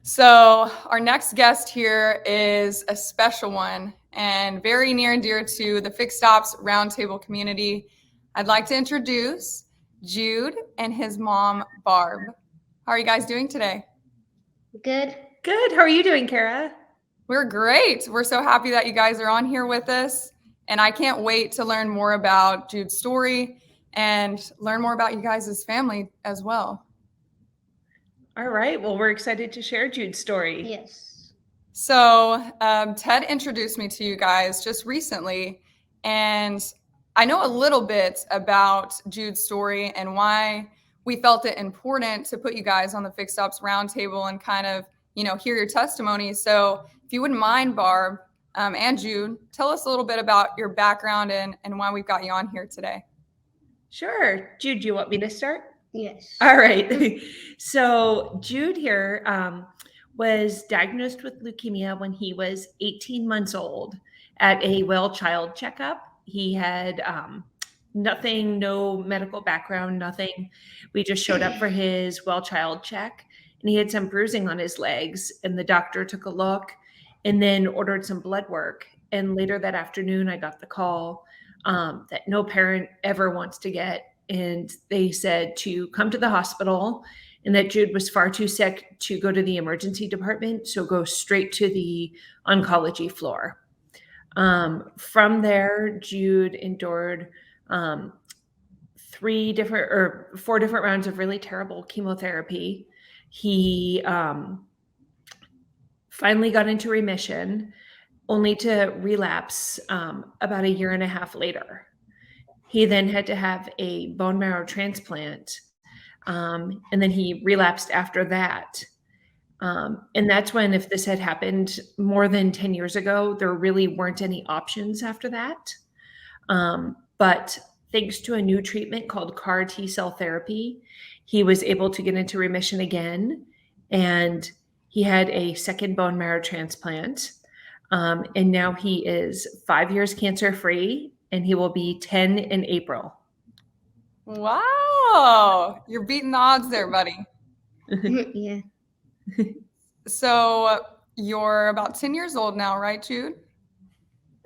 So our next guest here is a special one and very near and dear to the Fixed Ops Roundtable community. I'd like to introduce Jude and his mom, Barb. How are you guys doing today? Good. Good. How are you doing, Kara? We're great. We're so happy that you guys are on here with us. And I can't wait to learn more about Jude's story and learn more about you guys' family as well. All right. Well, we're excited to share Jude's story. Yes. So Ted introduced me to you guys just recently, and I know a little bit about Jude's story and why we felt it important to put you guys on the Fixed Ops Roundtable and kind of, hear your testimony. So if you wouldn't mind, Barb and Jude, tell us a little bit about your background and why we've got you on here today. Sure. Jude, do you want me to start? Yes. All right. So Jude here was diagnosed with leukemia when he was 18 months old at a well child checkup. He had nothing, no medical background, nothing. We just showed up for his well child check, and he had some bruising on his legs, and the doctor took a look and then ordered some blood work. And later that afternoon, I got the call that no parent ever wants to get. And they said to come to the hospital and that Jude was far too sick to go to the emergency department. So go straight to the oncology floor. From there, Jude endured 4 different rounds of really terrible chemotherapy. He finally got into remission, only to relapse about a year and a half later. He then had to have a bone marrow transplant, and then he relapsed after that. And that's when, if this had happened more than 10 years ago, there really weren't any options after that. But thanks to a new treatment called CAR T-cell therapy, he was able to get into remission again, and he had a second bone marrow transplant. And now he is 5 years cancer-free, and he will be 10 in April. Wow. You're beating the odds there, buddy. Yeah. So you're about 10 years old now, right, Jude?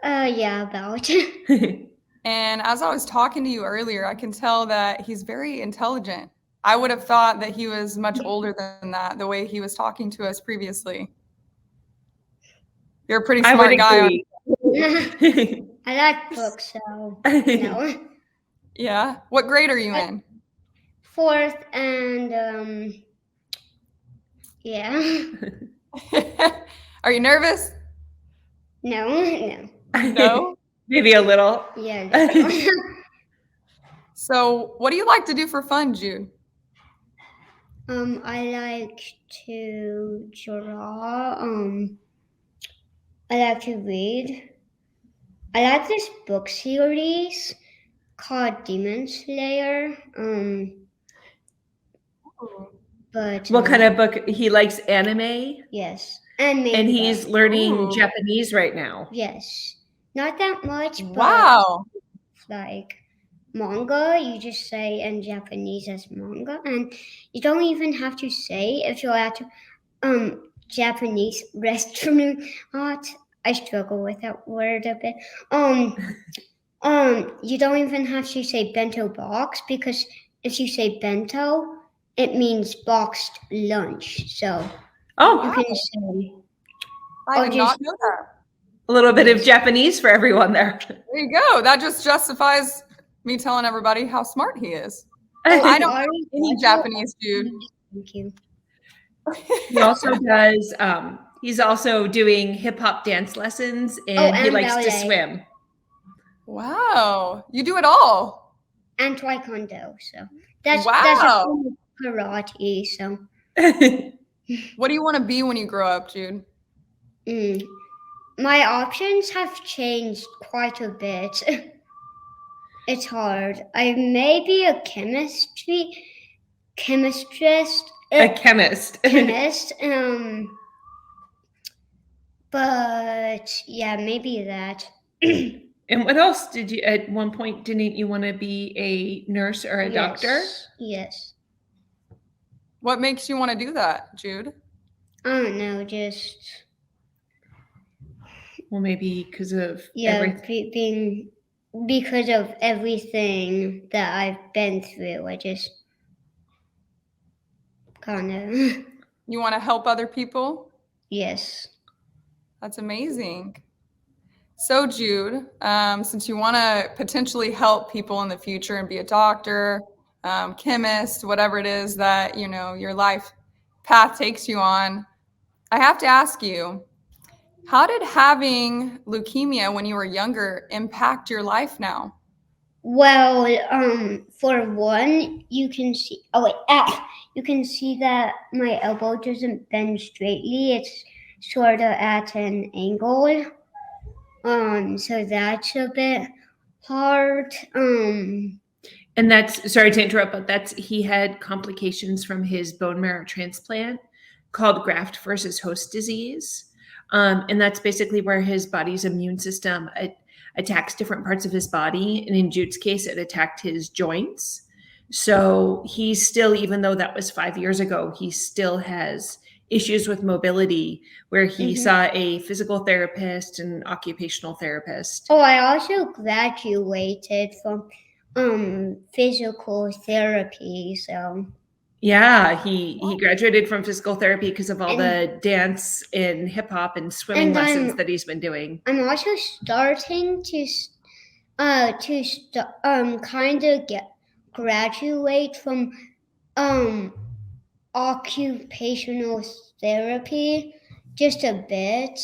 Yeah, about. And as I was talking to you earlier, I can tell that he's very intelligent. I would have thought that he was much older than that, the way he was talking to us previously. You're a pretty smart guy. I like books, so no. Yeah. What grade are you in? 4th, and yeah. Are you nervous? No. No? Maybe a little. Yeah. So what do you like to do for fun, Jude? I like to draw. I like to read. I like this book series called Demon Slayer. But What kind of book? He likes anime? Yes. And he's learning Japanese right now. Yes. Not that much, but Wow. like manga, you just say in Japanese as manga, and you don't even have to say if you're at Japanese restaurant. I struggle with that word a bit. You don't even have to say bento box, because if you say bento, it means boxed lunch. So you can say. I did not know that. A little bit of Japanese for everyone there. There you go. That just justifies me telling everybody how smart he is. I don't know any Japanese, Jude. Thank you. He also does, he's also doing hip hop dance lessons, and he likes ballet. to swim. Wow. You do it all. And taekwondo. So that's karate. So what do you want to be when you grow up, Jude? My options have changed quite a bit. It's hard. I may be a chemist. But yeah, maybe that. And what else did you, at one point, didn't you want to be a nurse or a doctor? Yes. What makes you want to do that, Jude? I don't know, just Well, maybe because of being because of everything that I've been through. I just kind of You want to help other people? yes. That's amazing. So, Jude, since you want to potentially help people in the future and be a doctor, chemist, whatever it is that your life path takes you on, I have to ask you, how did having leukemia when you were younger impact your life now? Well, for one, you can see. Oh wait, you can see that my elbow doesn't bend straightly. It's sort of at an angle. So that's a bit hard. And that's, sorry to interrupt, but he had complications from his bone marrow transplant called graft versus host disease. And that's basically where his body's immune system attacks different parts of his body. And in Jude's case, it attacked his joints. So he still, even though that was 5 years ago, he still has issues with mobility where he saw a physical therapist and occupational therapist. Oh, I also graduated from physical therapy, so Yeah, he graduated from physical therapy because of all the dance and hip hop and swimming lessons that he's been doing. I'm also starting to kind of graduate from occupational therapy just a bit.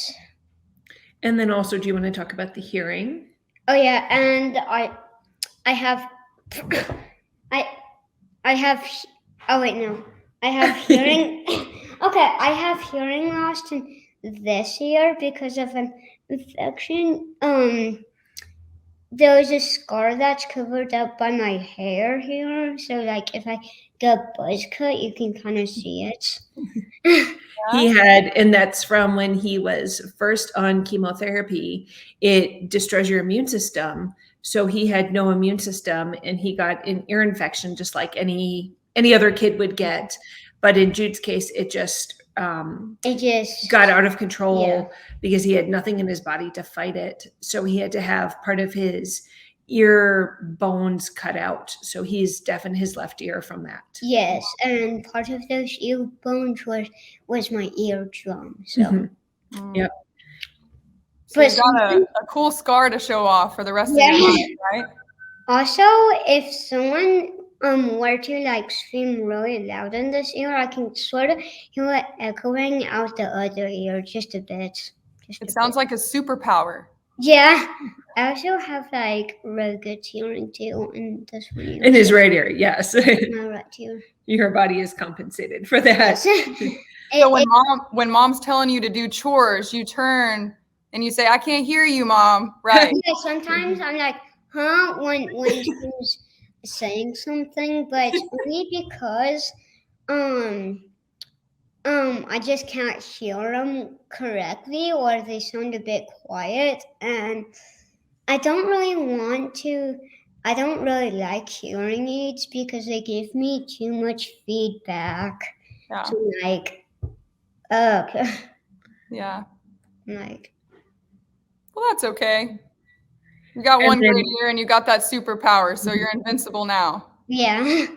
And then also, do you want to talk about the hearing? Oh yeah, and I have I have oh wait no. I have hearing okay, I have hearing loss this year because of an infection. There was a scar that's covered up by my hair here. So like if I get a buzz cut, you can kind of see it. He had, and that's from when he was first on chemotherapy. It destroys your immune system. So he had no immune system and he got an ear infection just like any other kid would get. But in Jude's case, it just got out of control because he had nothing in his body to fight it. So he had to have part of his ear bones cut out. So he's deaf in his left ear from that. Yes, and part of those ear bones was my eardrum. So Yep. So you got a cool scar to show off for the rest of your life, right? Also, if someone were to like scream really loud in this ear, I can sort of hear it echoing out the other ear just a bit. It sounds like a superpower. Yeah. I also have like really good hearing too in this one ear. In his right ear, yes. My right ear. Your body is compensated for that. So when mom's telling you to do chores, you turn and you say, "I can't hear you, Mom." Right. Yeah, sometimes I'm like, huh? When she's saying something, but only because I just can't hear them correctly, or they sound a bit quiet, and I don't really like hearing aids because they give me too much feedback. Yeah. So like, okay. Yeah. Like, well, that's okay. You got one great ear and you got that superpower, so you're invincible now. Yeah.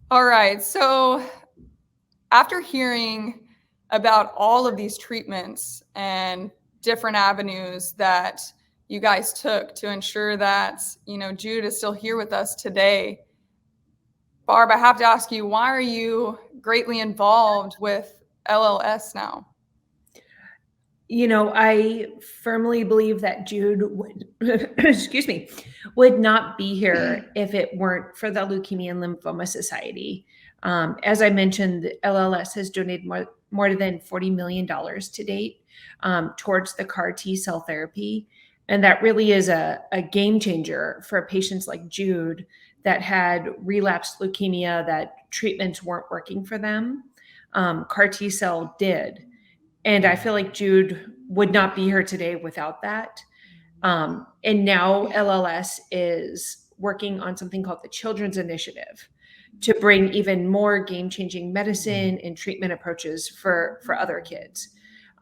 All right. So after hearing about all of these treatments and different avenues that you guys took to ensure that, Jude is still here with us today, Barb, I have to ask you, why are you greatly involved with LLS now? I firmly believe that Jude would not be here if it weren't for the Leukemia and Lymphoma Society. As I mentioned, the LLS has donated more than $40 million to date towards the CAR T cell therapy. And that really is a game changer for patients like Jude that had relapsed leukemia, that treatments weren't working for them. CAR T cell did. And I feel like Jude would not be here today without that. And now LLS is working on something called the Children's Initiative to bring even more game-changing medicine and treatment approaches for other kids.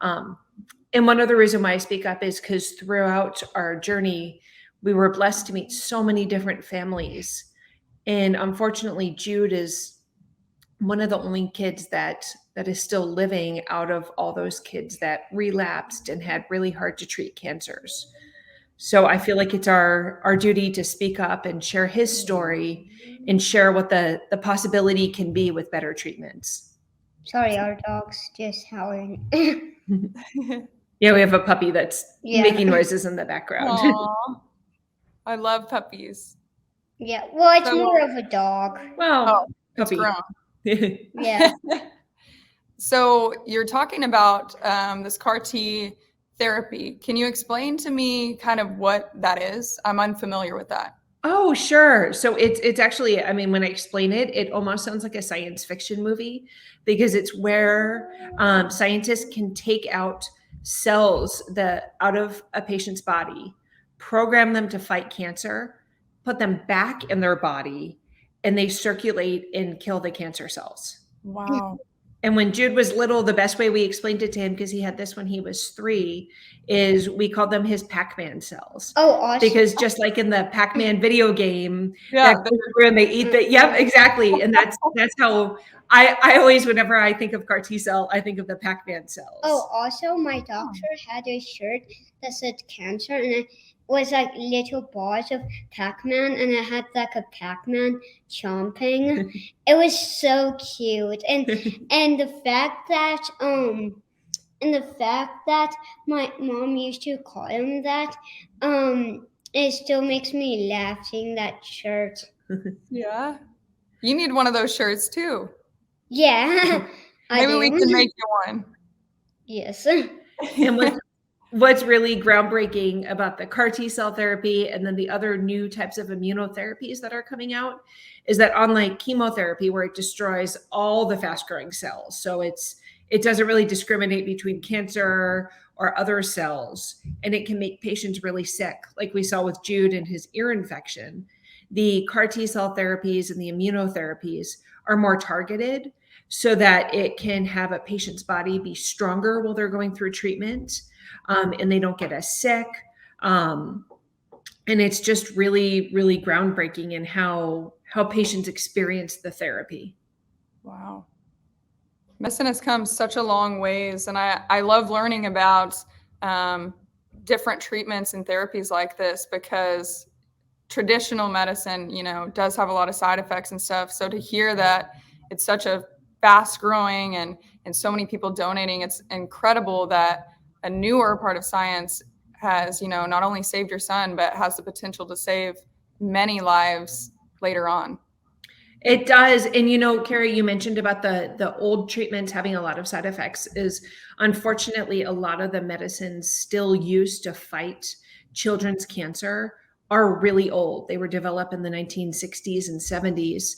And one other reason why I speak up is because throughout our journey, we were blessed to meet so many different families. And unfortunately, Jude is one of the only kids that is still living out of all those kids that relapsed and had really hard to treat cancers. So I feel like it's our duty to speak up and share his story and share what the possibility can be with better treatments. Sorry, our dog's just howling. Yeah, we have a puppy that's Yeah. making noises in the background. Aw, I love puppies. Yeah, well, it's So- more of a dog. Well, It's puppy. grown. Yeah. So you're talking about this CAR T therapy. Can you explain to me kind of what that is? I'm unfamiliar with that. Oh, sure. So it's actually, I mean, when I explain it, it almost sounds like a science fiction movie because it's where scientists can take out cells out of a patient's body, program them to fight cancer, put them back in their body, and they circulate and kill the cancer cells. Wow. And when Jude was little, the best way we explained it to him, because he had this when he was 3, is we called them his Pac-Man cells. Oh, awesome. Because just like in the Pac-Man video game, Yeah. that goes through and they eat the, yep, exactly. And that's how I always, whenever I think of CAR T cell, I think of the Pac-Man cells. Oh, also, my doctor had a shirt that said cancer, and it was like little balls of Pac-Man, and it had like a Pac-Man chomping. It was so cute, and the fact that my mom used to call him that, it still makes me laugh seeing that shirt. Yeah. You need one of those shirts too. Yeah, Maybe we can make you one. Yes. And what's really groundbreaking about the CAR T cell therapy and then the other new types of immunotherapies that are coming out is that unlike chemotherapy, where it destroys all the fast growing cells, so it doesn't really discriminate between cancer or other cells, and it can make patients really sick, like we saw with Jude and his ear infection. The CAR T cell therapies and the immunotherapies are more targeted so that it can have a patient's body be stronger while they're going through treatment, and they don't get as sick. And it's just really, really groundbreaking in how patients experience the therapy. Wow. Medicine has come such a long ways, and I love learning about different treatments and therapies like this because traditional medicine, does have a lot of side effects and stuff. So to hear that it's such a fast growing and so many people donating, it's incredible that a newer part of science has, not only saved your son, but has the potential to save many lives later on. It does. And, Carrie, you mentioned about the old treatments having a lot of side effects. Is unfortunately a lot of the medicines still used to fight children's cancer are really old. They were developed in the 1960s and 70s.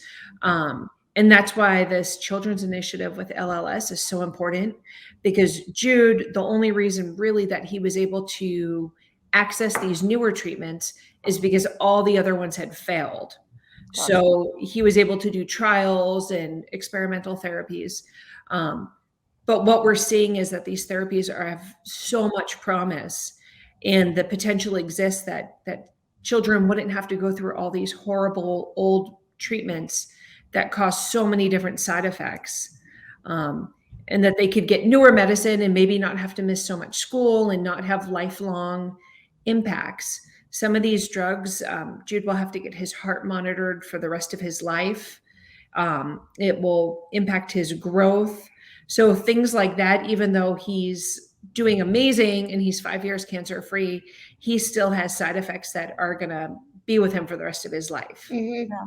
And that's why this children's initiative with LLS is so important, because Jude, the only reason really that he was able to access these newer treatments is because all the other ones had failed. Gotcha. So he was able to do trials and experimental therapies. But what we're seeing is that these therapies have so much promise, and the potential exists that children wouldn't have to go through all these horrible old treatments that cause so many different side effects, and that they could get newer medicine and maybe not have to miss so much school and not have lifelong impacts. Some of these drugs, Jude will have to get his heart monitored for the rest of his life. It will impact his growth. So things like that, even though he's doing amazing and he's 5 years cancer-free, he still has side effects that are going to be with him for the rest of his life. Mm-hmm. Yeah.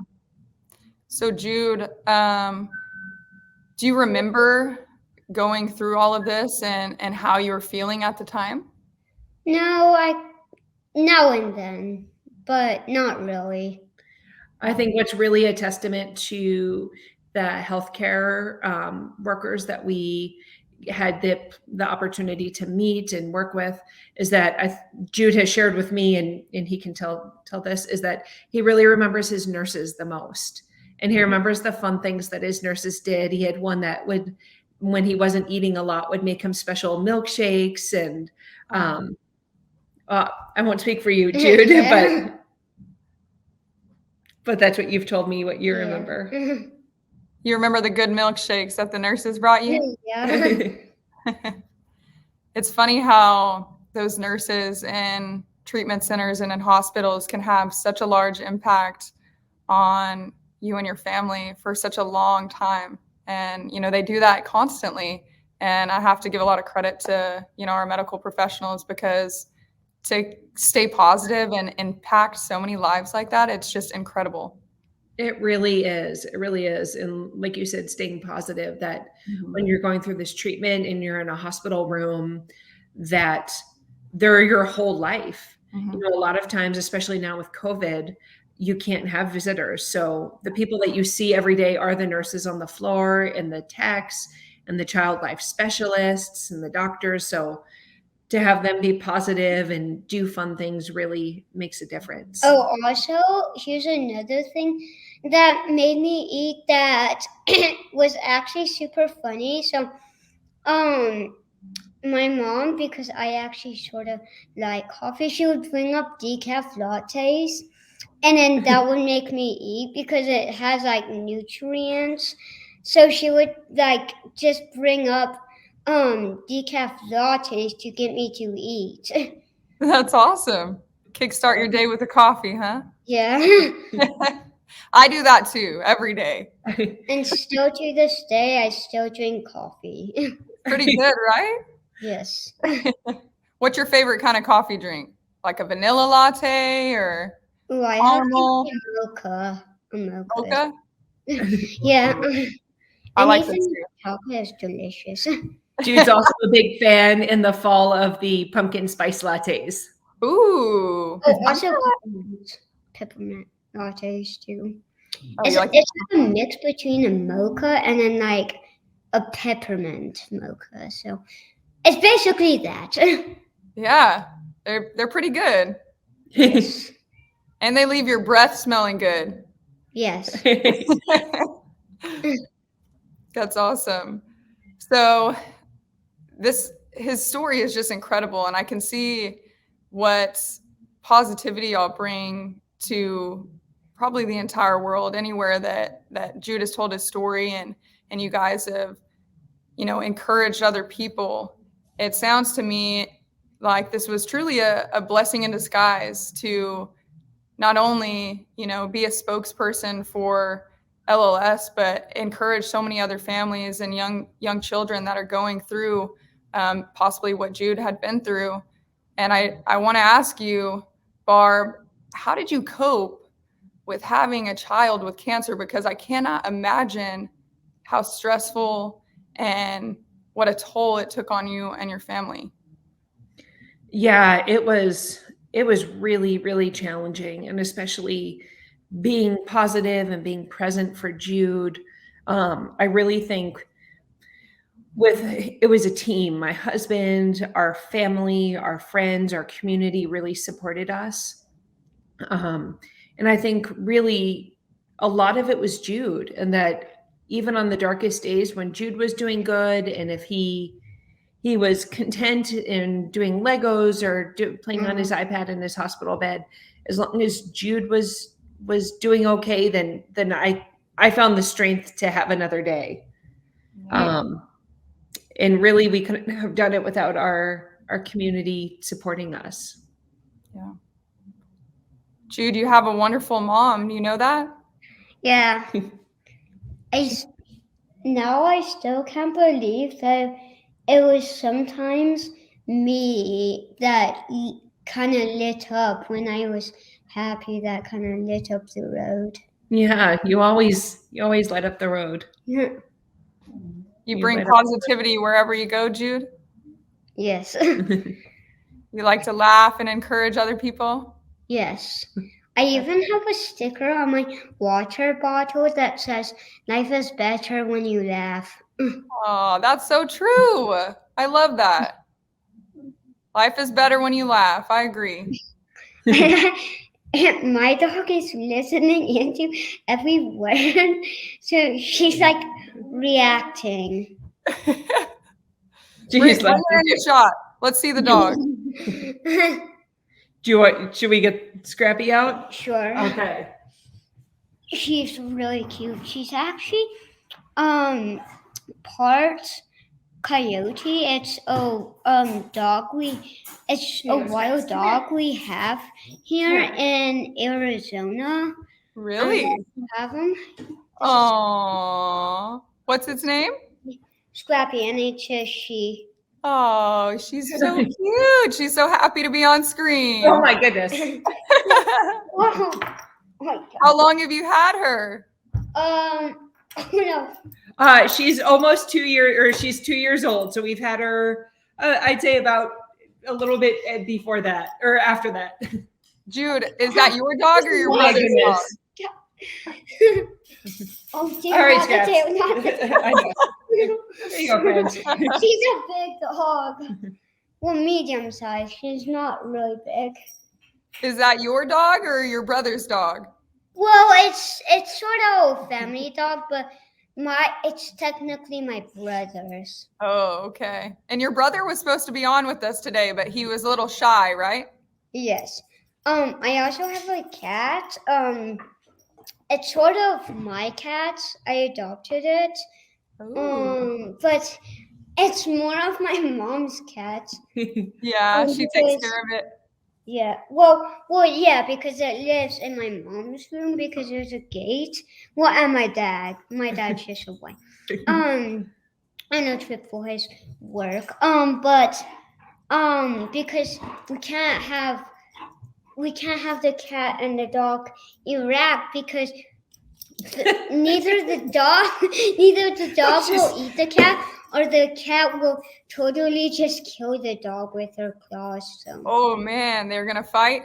So Jude, do you remember going through all of this and how you were feeling at the time? No, now and then, but not really. I think what's really a testament to the healthcare workers that we had the opportunity to meet and work with is that Jude has shared with me, and he can tell this, is that he really remembers his nurses the most. And he remembers the fun things that his nurses did. He had one that would, when he wasn't eating a lot, would make him special milkshakes. And I won't speak for you, Jude, Yeah. but that's what you've told me, what you remember. You remember the good milkshakes that the nurses brought you? Yeah. It's funny how those nurses in treatment centers and in hospitals can have such a large impact on you and your family for such a long time. And, they do that constantly. And I have to give a lot of credit to, our medical professionals, because to stay positive and impact so many lives like that, it's just incredible. It really is. It really is. And like you said, staying positive, that when you're going through this treatment and you're in a hospital room, that they're your whole life. A lot of times, especially now with COVID, you can't have visitors. So the people that you see every day are the nurses on the floor and the techs and the child life specialists and the doctors. So to have them be positive and do fun things really makes a difference. Oh, also, here's another thing that made me eat that was actually super funny. So, my mom, because I actually sort of like coffee, she would bring up decaf lattes, and then that would make me eat because it has like nutrients. So she would like just bring up decaf lattes to get me to eat. That's awesome. Kickstart your day with a coffee, huh? Yeah. I do that too every day. And still to this day, I still drink coffee. Pretty good, right? Yes. What's your favorite kind of coffee drink? Like a vanilla latte or Oh, I caramel? have a mocha. Mocha? Yeah. I like this Anything too. with chocolate is delicious. Jude's also a big fan in the fall of the pumpkin spice lattes. Ooh. Oh, also peppermint lattes too. Oh, It's you like like a mix between a mocha and then like a peppermint mocha. So it's basically that. Yeah, they're pretty good. Yes. And they leave your breath smelling good. Yes. That's awesome. So his story is just incredible, and I can see what positivity I'll bring to probably the entire world, anywhere that Jude has told his story and you guys have, encouraged other people. It sounds to me like this was truly a blessing in disguise to not only, be a spokesperson for LLS, but encourage so many other families and young children that are going through possibly what Jude had been through. And I want to ask you, Barb, how did you cope with having a child with cancer? Because I cannot imagine how stressful and what a toll it took on you and your family. Yeah, it was really, really challenging, and especially being positive and being present for Jude. I really think it was a team. My husband, our family, our friends, our community really supported us. And I think really a lot of it was Jude, and that even on the darkest days when Jude was doing good, and if he was content in doing Legos or playing on his iPad in his hospital bed, as long as Jude was doing okay, then I found the strength to have another day. And really, we couldn't have done it without our community supporting us. Yeah. Jude, you have a wonderful mom. You know that? Yeah. Now I still can't believe that it was sometimes me that kind of lit up when I was happy, that kind of lit up the road. Yeah, you always light up the road. You bring positivity wherever you go, Jude? Yes. You like to laugh and encourage other people? Yes. I even have a sticker on my water bottle that says, "Life is better when you laugh." Oh, that's so true. I love that. Life is better when you laugh. I agree. And my dog is listening into every word, so she's like reacting. Bring She's her laughing in too. the shot. Let's see the dog. Should we get Scrappy out? Sure. Okay. She's really cute. She's actually part coyote. It's a dog it's a wild dog we have here in Arizona. Really? Have him. Oh, what's its name? Scrappy, and it's a she. Oh, she's so cute. She's so happy to be on screen. Oh my goodness. Oh my god. How long have you had her? No. She's almost 2 years, or she's 2 years old. So we've had her, I'd say about a little bit before that or after that. Jude, is that your dog or your Oh my brother's dog? goodness. Oh dear. All right, not the Scraps. tail, not the tail. I know. There you go, friends. She's a big dog. Well, medium size. She's not really big. Is that your dog or your brother's dog? Well, it's sort of a family dog, but it's technically my brother's. Oh, okay. And your brother was supposed to be on with us today, but he was a little shy, right? Yes. I also have a cat. It's sort of my cat. I adopted it. Ooh. But it's more of my mom's cat. Yeah, she takes care of it. Yeah. Well, yeah, because it lives in my mom's room because there's a gate. Well, and my dad. My dad's just away. I know trip for his work. But because we can't have the cat and the dog interact because neither the dog will eat the cat, or the cat will totally just kill the dog with her claws. So. Oh man, they're gonna fight?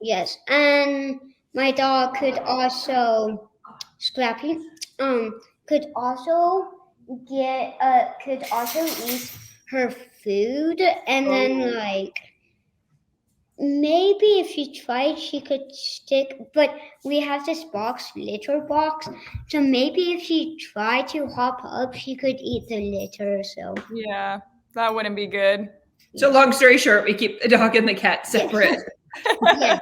Yes, and my dog could also Scrappy could also eat her food, and then like maybe if she tried she could stick, but we have this litter box, so maybe if she tried to hop up she could eat the litter. So Yeah, that wouldn't be good. So long story short, we keep the dog and the cat separate. yes.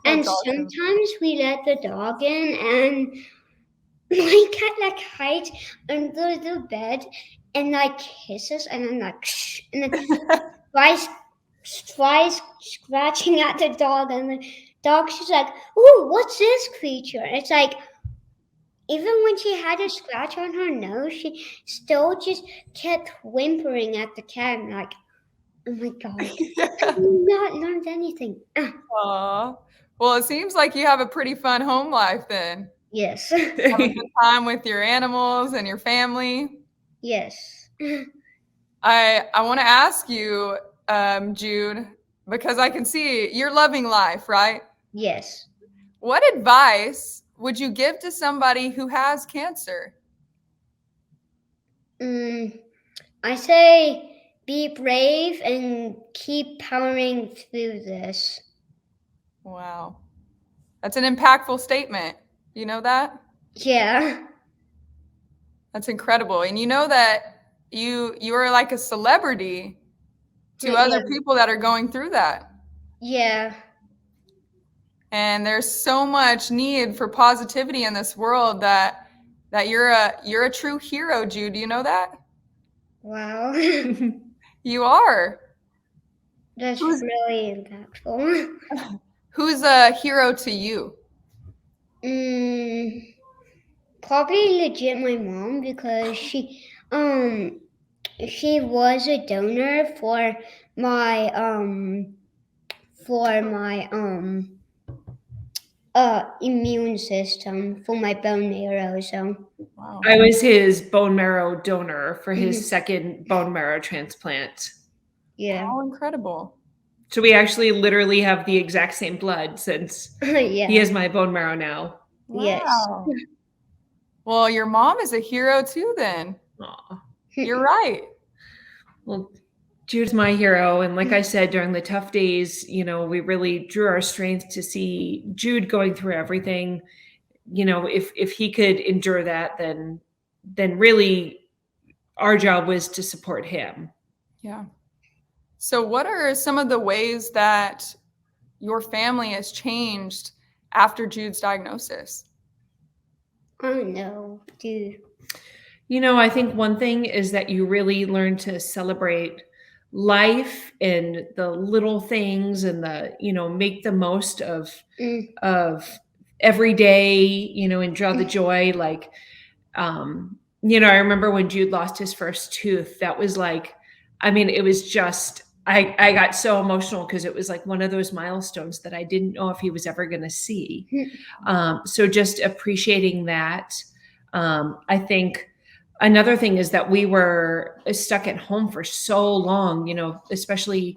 And That's awesome. sometimes we let the dog in, and my cat like hides under the bed and like kisses, and then like and then tries scratching at the dog, and the dog's just like, "Ooh, what's this creature?" It's like, even when she had a scratch on her nose, she still just kept whimpering at the cat, and like, oh my god, I've not learned anything. Aw. Well, it seems like you have a pretty fun home life then. Yes. Have a good time with your animals and your family. Yes. I want to ask you, Jude, because I can see you're loving life, right? Yes. What advice would you give to somebody who has cancer? I say be brave and keep powering through this. Wow. That's an impactful statement. You know that? Yeah. That's incredible. And you know that you are like a celebrity to other people that are going through that. Yeah. And there's so much need for positivity in this world that you're a true hero, Jude. Do you know that? Wow. You are. That's really impactful. Who's a hero to you? Probably legit my mom, because she was a donor for my immune system, for my bone marrow. So Wow. I was his bone marrow donor for his second bone marrow transplant. yeah. How incredible. So we actually literally have the exact same blood, since Yeah. he is my bone marrow now. Yes. Wow. Well, your mom is a hero too then. Aw. You're right. Well, Jude's my hero. And like I said, during the tough days, we really drew our strength to see Jude going through everything. If he could endure that, then really our job was to support him. Yeah. So what are some of the ways that your family has changed after Jude's diagnosis? Oh no, dude. I think one thing is that you really learn to celebrate life and the little things and make the most of every day, and draw the joy. Like, I remember when Jude lost his first tooth, that was like, it was just, I got so emotional because it was like one of those milestones that I didn't know if he was ever going to see. So just appreciating that. I think another thing is that we were stuck at home for so long, especially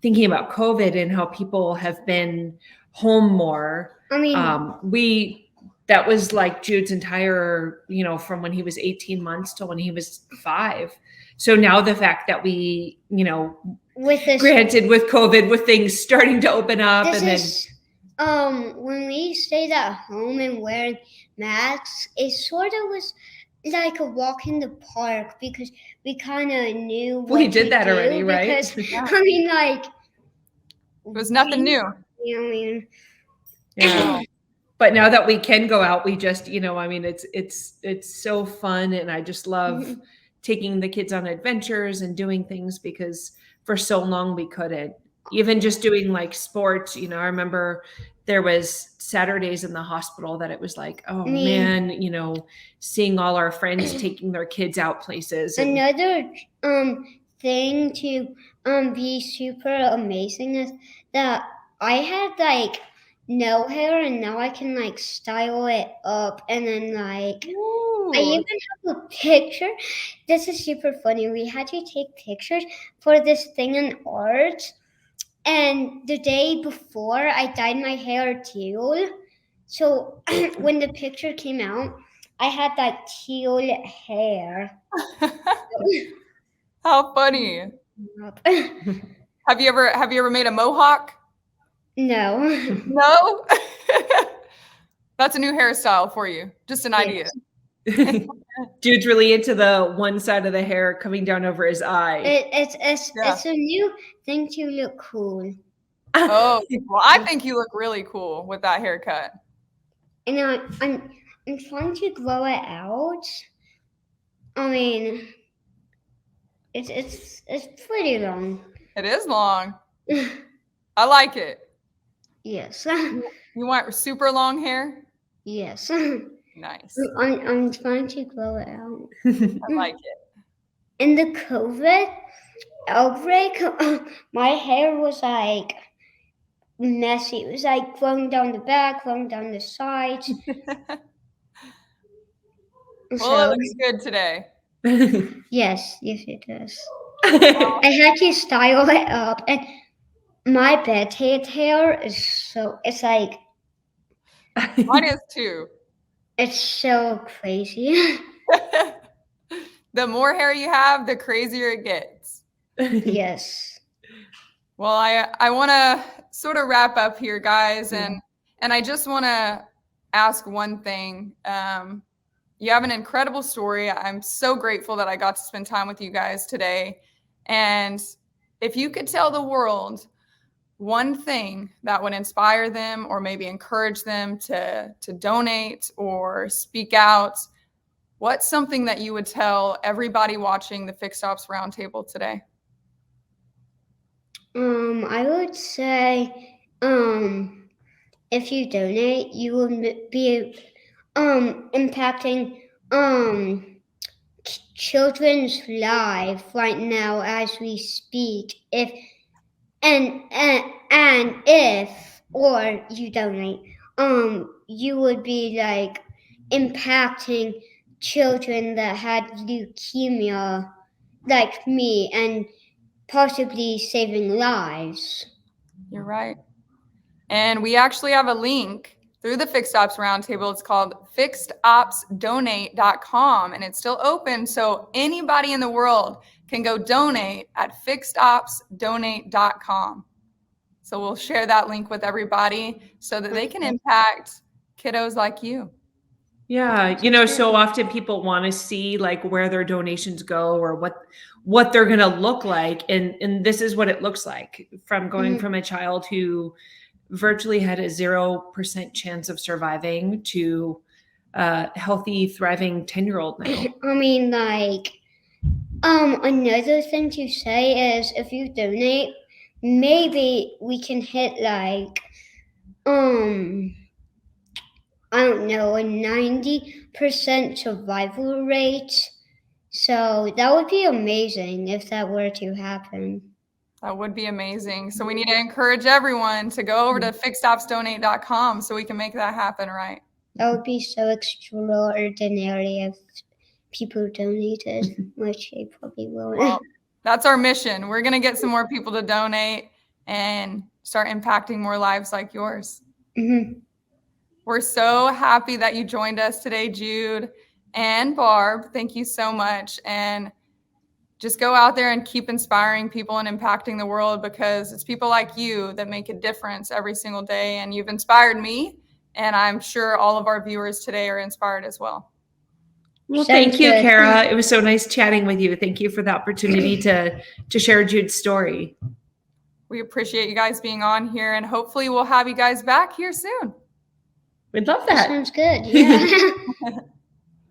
thinking about COVID and how people have been home more. That was like Jude's entire, from when he was 18 months to when he was 5. So now the fact that we, granted with COVID, with things starting to open up, when we stayed at home and wearing masks, it sort of was like a walk in the park because we kind of knew what we did that already, right? Because, it was nothing new. Yeah. But now that we can go out, we just, it's so fun. And I just love taking the kids on adventures and doing things because for so long we couldn't. Even just doing like sports, I remember there was Saturdays in the hospital that it was like, oh man, seeing all our friends taking their kids out places. Another thing to be super amazing is that I had like no hair and now I can like style it up and then like Ooh. I even have a picture. This is super funny. We had to take pictures for this thing in art. And the day before, I dyed my hair teal. So when the picture came out, I had that teal hair. How funny. Have you ever made a mohawk? No. No? That's a new hairstyle for you. Just an idea. Dude's really into the one side of the hair coming down over his eye. It's a new thing to look cool. Oh, well, I think you look really cool with that haircut. And I'm trying to grow it out. It's pretty long. It is long. I like it. Yes. You want super long hair? Yes. Nice. I'm trying to grow it out. I like it. In the COVID outbreak, my hair was like messy. It was like growing down the back, growing down the sides. Well, it looks good today. Yes, it does. I had to style it up, and my bedhead hair is it's like mine is too. It's so crazy. The more hair you have, the crazier it gets. Yes. Well, I want to sort of wrap up here, guys, and I just want to ask one thing. You have an incredible story. I'm so grateful that I got to spend time with you guys today. And if you could tell the world one thing that would inspire them or maybe encourage them to donate or speak out, what's something that you would tell everybody watching the Fixed Ops Roundtable today? I would say, if you donate, you will be impacting children's life right now as we speak. If or you donate, you would be like impacting children that had leukemia like me and possibly saving lives. You're right. And we actually have a link through the Fixed Ops Roundtable. It's called fixedopsdonate.com, and it's still open. So anybody in the world can go donate at fixedopsdonate.com. So we'll share that link with everybody so that they can impact kiddos like you. Yeah, you know, so often people want to see like where their donations go or what they're going to look like, and this is what it looks like, from going from a child who virtually had a 0% chance of surviving to a healthy, thriving 10-year-old now. I mean, like, another thing to say is if you donate, maybe we can hit like, I don't know, a 90% survival rate. So that would be amazing if that were to happen. That would be amazing. So we need to encourage everyone to go over to fixedopsdonate.com so we can make that happen, right? That would be so extraordinary if people donated, which they probably will. Well, that's our mission. We're going to get some more people to donate and start impacting more lives like yours. Mm-hmm. We're so happy that you joined us today, Jude and Barb. Thank you so much. And just go out there and keep inspiring people and impacting the world, because it's people like you that make a difference every single day. And you've inspired me, and I'm sure all of our viewers today are inspired as well. Well, thank you, Kara. It was so nice chatting with you. Thank you for the opportunity to share Jude's story. We appreciate you guys being on here, and hopefully we'll have you guys back here soon. We'd love that. Sounds good. Yeah.